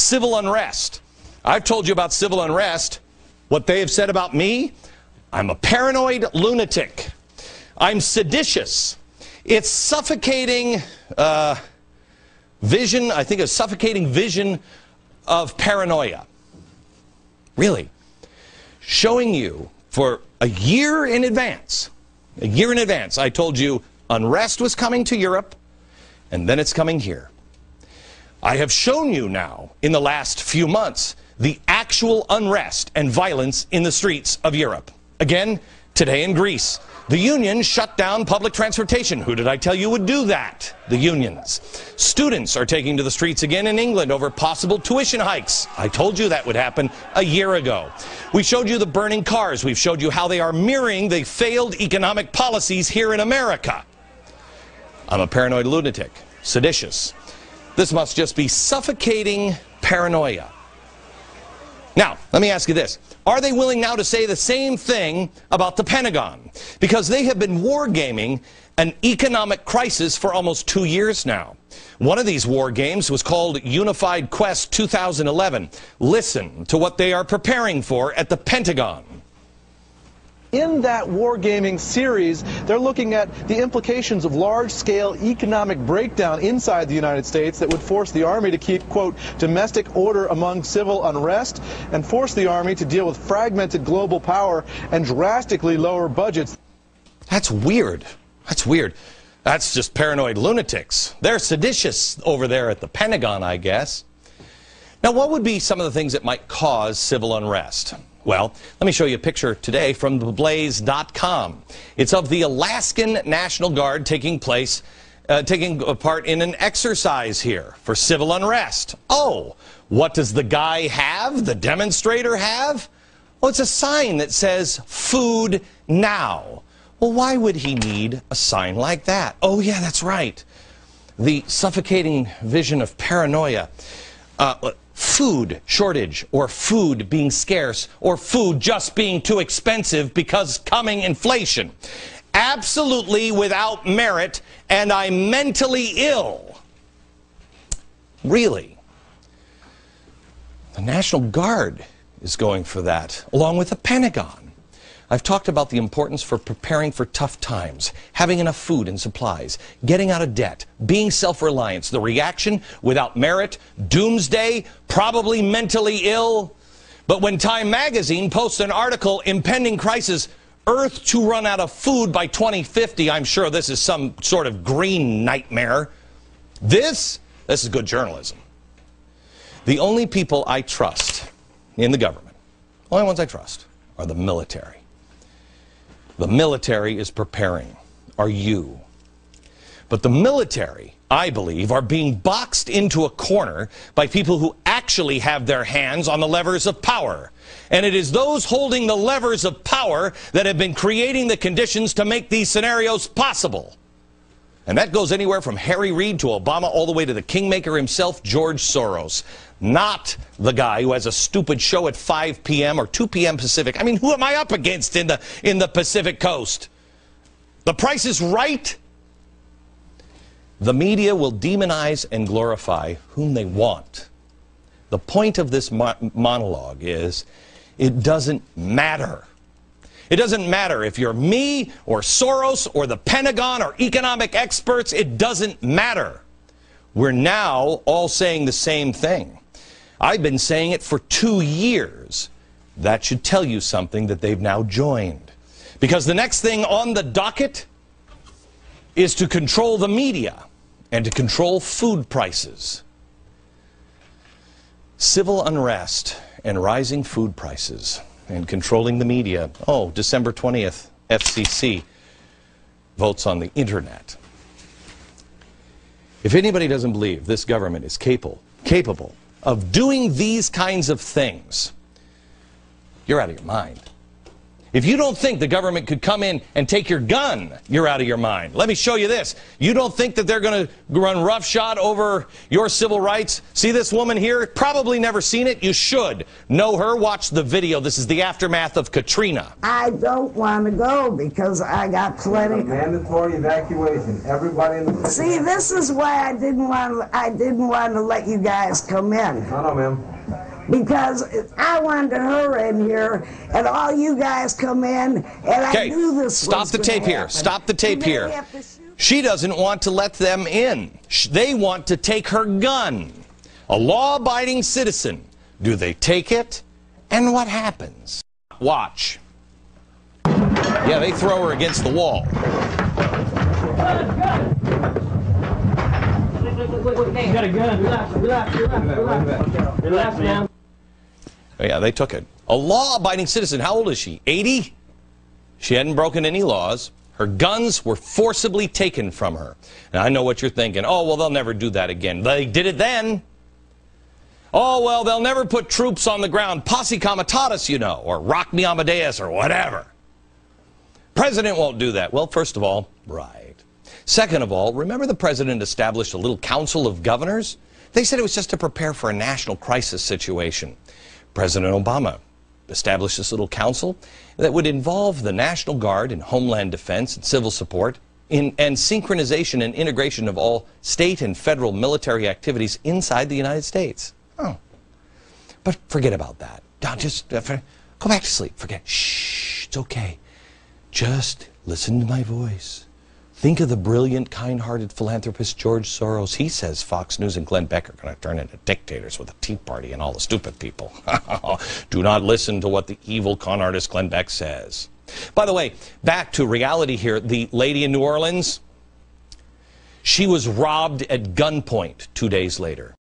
civil unrest. I've told you about civil unrest. What they have said about me, I'm a paranoid lunatic. I'm seditious. It's suffocating vision, I think a suffocating vision of paranoia. Really. Showing you for a year in advance, I told you unrest was coming to Europe, and then it's coming here. I have shown you now, in the last few months, the actual unrest and violence in the streets of Europe. Again, today in Greece, the union shut down public transportation. Who did I tell you would do that? The unions. Students are taking to the streets again in England over possible tuition hikes. I told you that would happen a year ago. We showed you the burning cars. We've showed you how they are mirroring the failed economic policies here in America. I'm a paranoid lunatic, seditious. This must just be suffocating paranoia. Now, let me ask you this. Are they willing now to say the same thing about the Pentagon? Because they have been wargaming an economic crisis for almost 2 years now. One of these war games was called Unified Quest 2011. Listen to what they are preparing for at the Pentagon. In that wargaming series, they're looking at the implications of large-scale economic breakdown inside the United States that would force the Army to keep, quote, domestic order among civil unrest and force the Army to deal with fragmented global power and drastically lower budgets. That's weird. That's weird. That's just paranoid lunatics. They're seditious over there at the Pentagon, I guess. Now, what would be some of the things that might cause civil unrest? Well, let me show you a picture today from theblaze.com. It's of the Alaskan National Guard taking part in an exercise here for civil unrest. Oh, what does the guy have, the demonstrator have? Well, it's a sign that says, "Food now." Well, why would he need a sign like that? Oh, yeah, that's right. The suffocating vision of paranoia. Food shortage, or food being scarce, or food just being too expensive because coming inflation. Absolutely without merit, and I'm mentally ill. Really? The National Guard is going for that, along with the Pentagon. I've talked about the importance for preparing for tough times, having enough food and supplies, getting out of debt, being self-reliant. The reaction, without merit, doomsday, probably mentally ill. But when Time magazine posts an article, impending crisis, Earth to run out of food by 2050, I'm sure this is some sort of green nightmare. This is good journalism. The only people I trust in the government, only ones I trust, are the military. The military is preparing. Are you? But the military, I believe, are being boxed into a corner by people who actually have their hands on the levers of power. And it is those holding the levers of power that have been creating the conditions to make these scenarios possible. And that goes anywhere from Harry Reid to Obama all the way to the kingmaker himself, George Soros. Not the guy who has a stupid show at 5 p.m. or 2 p.m. Pacific. I mean, who am I up against in the Pacific Coast? The Price is Right? The media will demonize and glorify whom they want. The point of this monologue is, it doesn't matter. It doesn't matter if you're me or Soros or the Pentagon or economic experts. It doesn't matter. We're now all saying the same thing. I've been saying it for 2 years. That should tell you something that they've now joined. Because the next thing on the docket is to control the media and to control food prices. Civil unrest and rising food prices and controlling the media. Oh, December 20th, FCC votes on the internet. If anybody doesn't believe this government is capable of doing these kinds of things, you're out of your mind. If you don't think the government could come in and take your gun, you're out of your mind. Let me show you this. You don't think that they're going to run roughshod over your civil rights? See this woman here? Probably never seen it. You should know her. Watch the video. This is the aftermath of Katrina. I don't want to go because I got plenty. Mandatory evacuation. Everybody in the... See, this is why I didn't want to let you guys come in. No, ma'am. Because I wanted her in here, and all you guys come in, and I knew this was stop the tape here. Stop the tape here. She doesn't want to let them in. They want to take her gun. A law-abiding citizen. Do they take it? And what happens? Watch. Yeah, they throw her against the wall. You got a gun. Relax, man. Oh, yeah, they took it. A law-abiding citizen. How old is she? 80? She hadn't broken any laws. Her guns were forcibly taken from her. And I know what you're thinking. Oh, well, they'll never do that again. They did it then. Oh, well, they'll never put troops on the ground. Posse comitatus, you know, or rock me Amadeus, or whatever. President won't do that. Well, first of all, right. Second of all, remember the president established a little council of governors? They said it was just to prepare for a national crisis situation. President Obama established this little council that would involve the National Guard in Homeland Defense and civil support and synchronization and integration of all state and federal military activities inside the United States. Oh. But forget about that. Just go back to sleep. Forget. Shh, it's okay. Just listen to my voice. Think of the brilliant, kind-hearted philanthropist George Soros. He says Fox News and Glenn Beck are going to turn into dictators with a Tea Party and all the stupid people. Do not listen to what the evil con artist Glenn Beck says. By the way, back to reality here. The lady in New Orleans, she was robbed at gunpoint 2 days later.